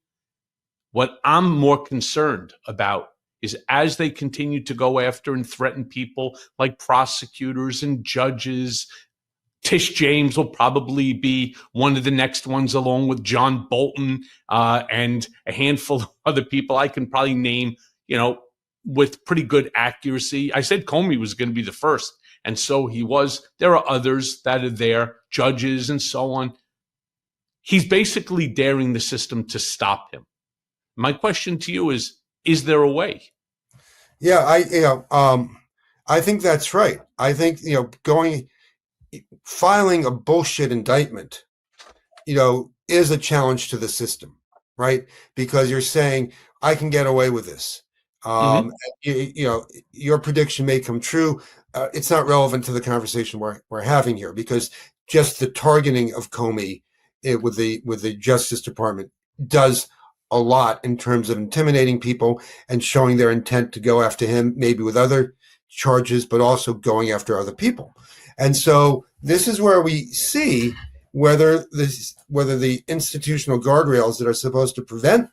What I'm more concerned about is as they continue to go after and threaten people like prosecutors and judges, Tish James will probably be one of the next ones, along with John Bolton and a handful of other people I can probably name, with pretty good accuracy. I said Comey was going to be the first, and so he was. There are others that are there, judges and so on. He's basically daring the system to stop him. My question to you is there a way? Yeah, I think that's right. I think, filing a bullshit indictment, is a challenge to the system, right? Because you're saying, I can get away with this. Your prediction may come true. It's not relevant to the conversation we're having here, because just the targeting of Comey with the Justice Department does a lot in terms of intimidating people and showing their intent to go after him, maybe with other charges, but also going after other people. And so this is where we see whether the institutional guardrails that are supposed to prevent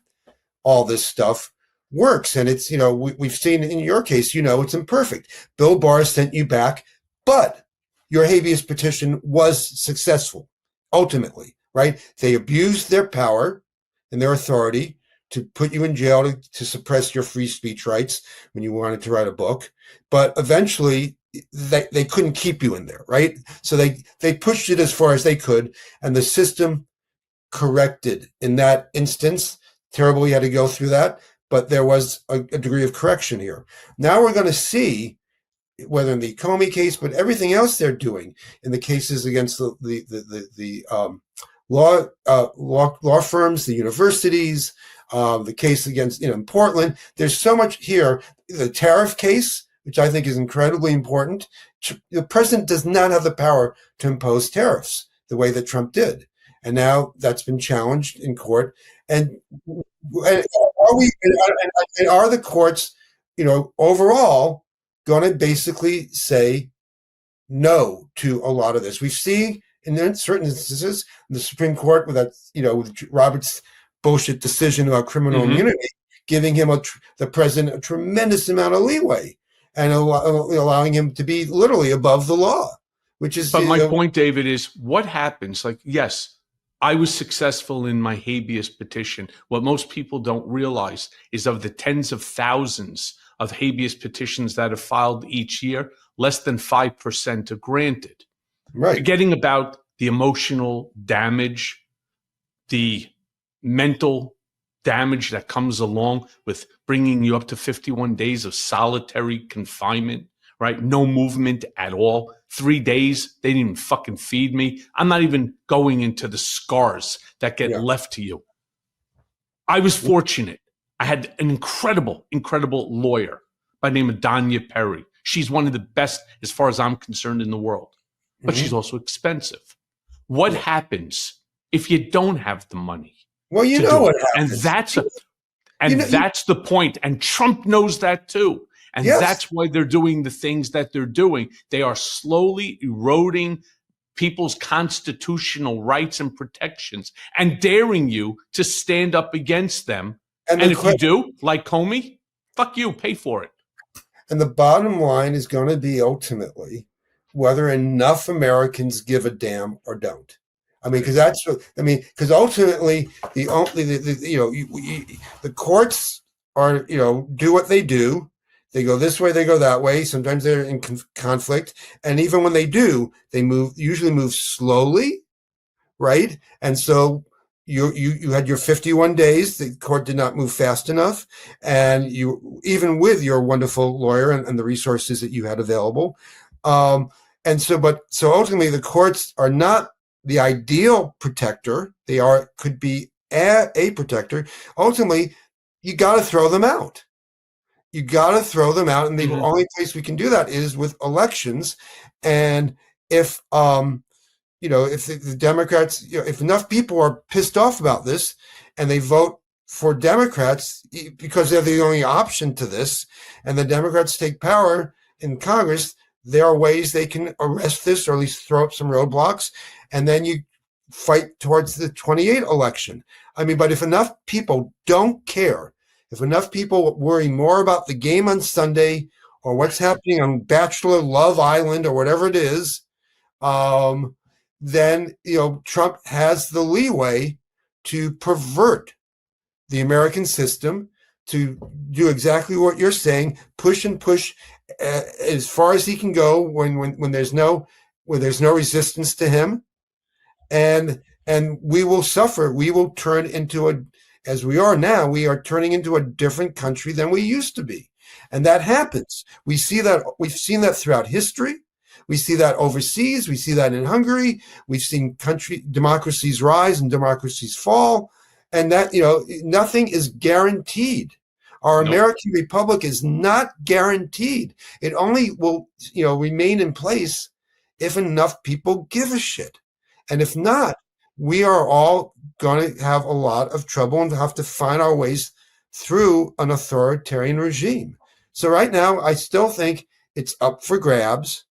all this stuff works. And it's, we've seen in your case, it's imperfect. Bill Barr sent you back, but your habeas petition was successful ultimately, right? They abused their power and their authority to put you in jail to suppress your free speech rights when you wanted to write a book. But eventually they couldn't keep you in there, right? So they pushed it as far as they could, and the system corrected in that instance. Terrible you had to go through that, but there was a degree of correction here. Now we're going to see whether in the Comey case, but everything else they're doing in the cases against the law firms, the universities, the case against, in Portland. There's so much here. The tariff case, which I think is incredibly important. The president does not have the power to impose tariffs the way that Trump did. And now that's been challenged in court. And are the courts, overall going to basically say no to a lot of this? We've seen in certain instances, the Supreme Court with that, with Roberts' bullshit decision about criminal immunity, giving him the president a tremendous amount of leeway and allowing him to be literally above the law, which is. But my point, David, is what happens? Like, yes, I was successful in my habeas petition. What most people don't realize is of the tens of thousands of habeas petitions that are filed each year, less than 5% are granted. Right. Forgetting about the emotional damage, the mental damage that comes along with bringing you up to 51 days of solitary confinement, right? No movement at all. 3 days, they didn't even fucking feed me. I'm not even going into the scars that get left to you. I was fortunate. I had an incredible lawyer by the name of Danya Perry. She's one of the best, as far as I'm concerned, in the world. But she's also expensive. What happens if you don't have the money? Well, you know what happens. And that's the point. And Trump knows that too. And that's why they're doing the things that they're doing. They are slowly eroding people's constitutional rights and protections and daring you to stand up against them. And if you do, like Comey, fuck you, pay for it. And the bottom line is going to be ultimately whether enough Americans give a damn or don't. I mean, because ultimately the courts are, do what they do. They go this way, they go that way. Sometimes they're in conflict, and even when they do, they usually move slowly, right? And so you had your 51 days. The court did not move fast enough, and you, even with your wonderful lawyer and the resources that you had available, so ultimately the courts are not the ideal protector. They could be a protector. Ultimately, you got to throw them out. And the only place we can do that is with elections. And if the Democrats, if enough people are pissed off about this and they vote for Democrats because they're the only option to this, and the Democrats take power in Congress, there are ways they can arrest this or at least throw up some roadblocks, and then you fight towards the 28 election. I mean, but if enough people don't care, if enough people worry more about the game on Sunday or what's happening on Bachelor Love Island or whatever it is, then Trump has the leeway to pervert the American system, to do exactly what you're saying, push and push as far as he can go when there's no resistance to him, and we will suffer. We will turn into as we are now, we are turning into a different country than we used to be. And that happens. We've seen that throughout history. We see that overseas. We see that in Hungary. We've seen democracies rise and democracies fall. And that, nothing is guaranteed. Our American Republic is not guaranteed. It only will, remain in place if enough people give a shit. And if not, we are all going to have a lot of trouble and have to find our ways through an authoritarian regime. So right now, I still think it's up for grabs.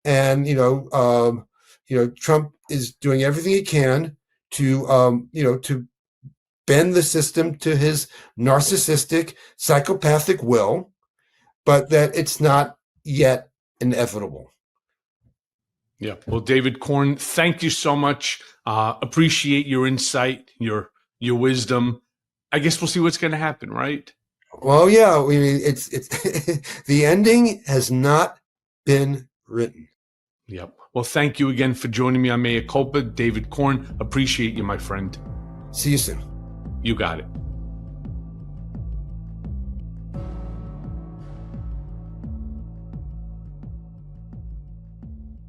And, Trump is doing everything he can to bend the system to his narcissistic, psychopathic will, but that it's not yet inevitable. Yeah. Well, David Corn, thank you so much. Appreciate your insight, your wisdom. I guess we'll see what's going to happen, right? Well, yeah. I mean, it's the ending has not been written. Yep. Well, thank you again for joining me on Mea Culpa, David Corn. Appreciate you, my friend. See you soon. You got it.